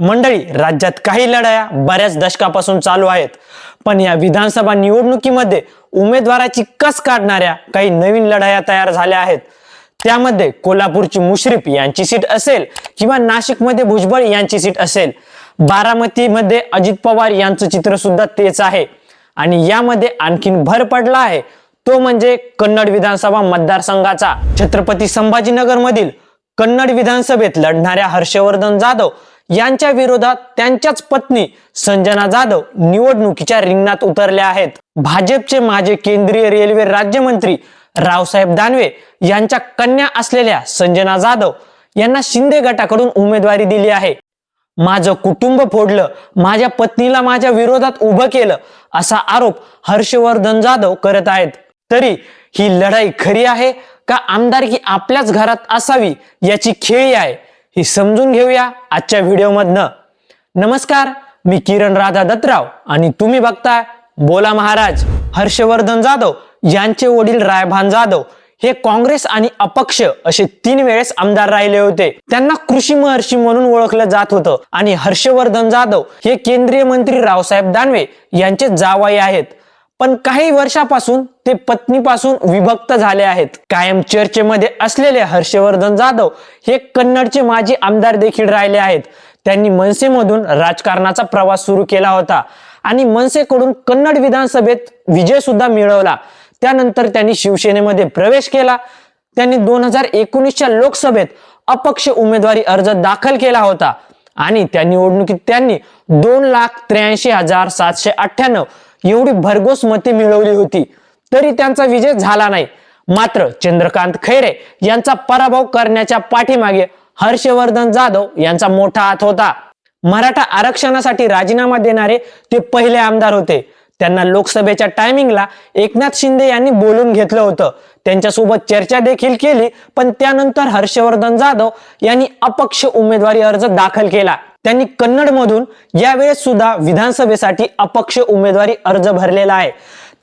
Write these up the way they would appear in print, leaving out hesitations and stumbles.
मंडळी, राज्यात काही लढाया बऱ्याच दशकापासून चालू आहेत, पण या विधानसभा निवडणुकीमध्ये उमेदवाराची कस काढणाऱ्या काही नवीन लढाया तयार झाल्या आहेत। त्यामध्ये कोल्हापूरची मुश्रीफ यांची सीट असेल किंवा नाशिकमध्ये भुजबळ यांची सीट असेल, बारामतीमध्ये अजित पवार यांचं चित्र सुद्धा तेच आहे। आणि यामध्ये आणखीन भर पडला आहे तो म्हणजे कन्नड विधानसभा मतदारसंघाचा। छत्रपती संभाजीनगर मधील कन्नड विधानसभेत लढणाऱ्या हर्षवर्धन जाधव यांच्या विरोधात त्यांच्याच पत्नी संजना जाधव निवडणुकीच्या रिंगणात उतरल्या आहेत। भाजपचे माजी केंद्रीय रेल्वे राज्यमंत्री रावसाहेब दानवे यांच्या कन्या असलेल्या संजना जाधव यांना शिंदे गटाकडून उमेदवारी दिली आहे। माझं कुटुंब फोडलं, माझ्या पत्नीला माझ्या विरोधात उभं केलं, असा आरोप हर्षवर्धन जाधव करत आहेत। तरी ही लढाई खरी आहे का आमदारकी आपल्याच घरात असावी याची खेळी आहे, ही समजून घेऊया आजच्या व्हिडिओमधनं। नमस्कार, मी किरण राधा दत्तराव आणि तुम्ही बघताय बोला महाराज। हर्षवर्धन जाधव यांचे वडील रायभान जाधव हे काँग्रेस आणि अपक्ष असे 3 वेळेस आमदार राहिले होते। त्यांना कृषी महर्षी म्हणून ओळखलं जात होतं आणि हर्षवर्धन जाधव हे केंद्रीय मंत्री रावसाहेब दानवे यांचे जावई आहेत। पण काही वर्षापासून ते पत्नीपासून विभक्त झाले आहेत। कायम चर्चेमध्ये असलेले हर्षवर्धन जाधव हे कन्नडचे माजी आमदार देखील राहिले आहेत। त्यांनी मनसेमधून राजकारणाचा प्रवास सुरू केला होता आणि मनसेकडून कन्नड विधानसभेत विजय सुद्धा मिळवला। त्यानंतर त्यांनी शिवसेनेमध्ये प्रवेश केला। त्यांनी 2019च्या लोकसभेत अपक्ष उमेदवारी अर्ज दाखल केला होता आणि त्या निवडणुकीत त्यांनी 2,83,798 एवढी भरघोस मते मिळवली होती, तरी त्यांचा विजय झाला नाही। मात्र चंद्रकांत खैरे यांचा पराभव करण्याच्या पाठीमागे हर्षवर्धन जाधव यांचा मोठा हात होता। मराठा आरक्षणासाठी राजीनामा देणारे ते पहिले आमदार होते। त्यांना लोकसभेच्या टायमिंगला एकनाथ शिंदे यांनी बोलून घेतलं होतं, त्यांच्यासोबत चर्चा देखील केली, पण त्यानंतर हर्षवर्धन जाधव यांनी अपक्ष उमेदवारी अर्ज दाखल केला। त्यांनी कन्नडमधून यावेळेस सुद्धा विधानसभेसाठी अपक्ष उमेदवारी अर्ज भरलेला आहे।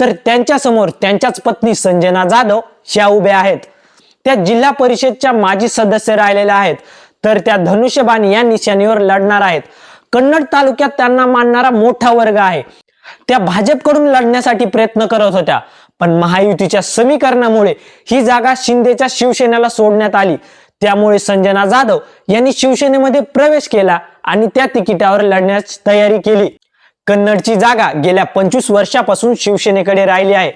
तर त्यांच्या समोर त्यांच्याच पत्नी संजना जाधव ह्या उभ्या आहेत। त्या जिल्हा परिषदच्या माजी सदस्य राहिलेल्या आहेत, तर त्या धनुष्यबाण या निशाणीवर लढणार आहेत। कन्नड तालुक्यात त्यांना मानणारा मोठा वर्ग आहे। त्या भाजपकडून लढण्यासाठी प्रयत्न करत होत्या, पण महायुतीच्या समीकरणामुळे ही जागा शिंदेच्या शिवसेनेला सोडण्यात आली। त्यामुळे संजना जाधव यांनी शिवसेनेमध्ये प्रवेश केला आणि त्या तिकिटावर लढण्याची तयारी केली। कन्नडची जागा गेल्या 25 वर्षापासून शिवसेनेकडे राहिली आहे।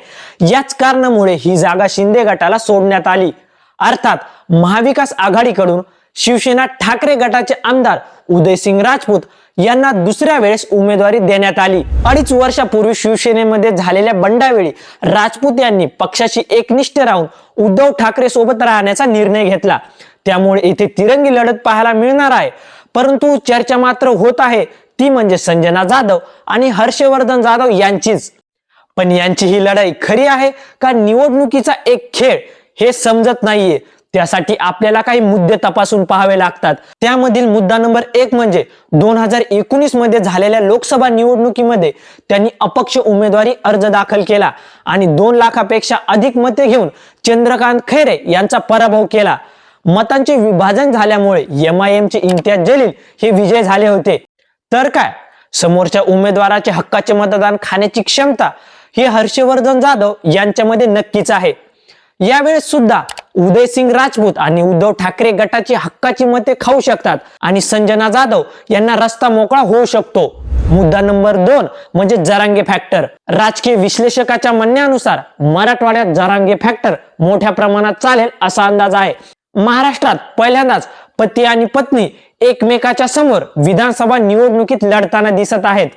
याच कारणामुळे ही जागा शिंदे गटाला सोडण्यात आली। अर्थात महाविकास आघाडीकडून शिवसेना ठाकरे गटाचे आमदार उदयसिंग राजपूत यांना दुसऱ्या वेळेस उमेदवारी देण्यात आली। 2.5 वर्षापूर्वी शिवसेनेमध्ये झालेल्या बंडावेळी राजपूत यांनी पक्षाशी एकनिष्ठ राहून उद्धव ठाकरे सोबत राहण्याचा निर्णय घेतला। त्यामुळे येथे तिरंगी लढत पाहायला मिळणार आहे। परंतु चर्चा मात्र होत आहे ती म्हणजे संजना जाधव आणि हर्षवर्धन जाधव यांचीच। पण यांची ही लढाई खरी आहे का निवडणुकीचा एक खेळ हे समजत नाहीये। त्यासाठी आपल्याला काही मुद्दे तपासून पाहावे लागतात। त्यामधील मुद्दा नंबर 1 म्हणजे 2019 मध्ये झालेल्या लोकसभा निवडणुकीमध्ये त्यांनी अपक्ष उमेदवारी अर्ज दाखल केला आणि 2 लाखापेक्षा अधिक मते घेऊन चंद्रकांत खैरे यांचा पराभव केला। मतांचे विभाजन झाल्यामुळे MIMचे इम्तियाज जलील हे विजय झाले होते। तर काय, समोरच्या उमेदवाराचे हक्काचे मतदान खाण्याची क्षमता ही हर्षवर्धन जाधव यांच्यामध्ये नक्कीच आहे। यावेळेस सुद्धा उदयसिंग राजपूत आणि उद्धव ठाकरे गटाची हक्काची मते खाऊ शकतात आणि संजना जाधव यांना रस्ता मोकळा होऊ शकतो। मुद्दा नंबर 2 म्हणजे जरांगे फॅक्टर। राजकीय विश्लेषकाच्या म्हणण्यानुसार मराठवाड्यात जरांगे फॅक्टर मोठ्या प्रमाणात चालेल असा अंदाज आहे। महाराष्ट्रात पहिल्यांदाच पती आणि पत्नी एकमेकाच्या समोर विधानसभा निवडणुकीत लढताना दिसत आहेत।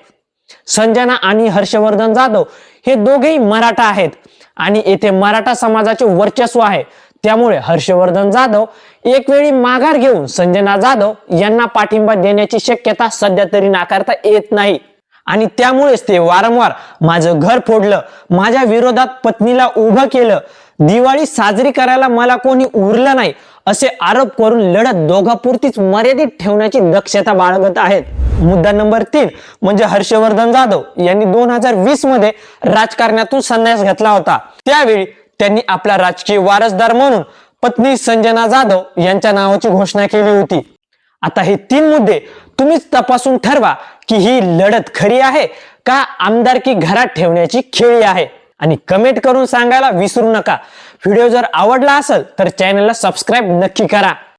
संजना आणि हर्षवर्धन जाधव हे दोघेही मराठा आहेत आणि येथे मराठा समाजाचे वर्चस्व आहे। त्यामुळे हर्षवर्धन जाधव एक वेळी माघार घेऊन संजना जाधव यांना पाठिंबा देण्याची शक्यता सध्या तरी नाकारता येत नाही आणि त्यामुळेच ते वारंवार माझं घर फोडलं, माझ्या विरोधात पत्नीला उभं केलं, दिवाळी साजरी करायला मला कोणी उरलं नाही असे आरोप करून लढत दोघापुरतीच मर्यादित ठेवण्याची दक्षता बाळगत आहेत। मुद्दा नंबर 3 म्हणजे हर्षवर्धन जाधव यांनी 2020 मध्ये राजकारणातून संन्यास घेतला होता। त्यावेळी त्यांनी आपला राजकीय वारसदार म्हणून पत्नी संजना जाधव यांच्या नावाची घोषणा केली होती। आता हे 3 मुद्दे तुम्हीच तपासून ठरवा की ही लढत खरी आहे का आमदारकी घरात ठेवण्याची खेळी आहे. आणि कमेंट करून सांगायला विसरू नका. व्हिडिओ जर आवडला असेल तर चॅनलला सबस्क्राईब नक्की करा.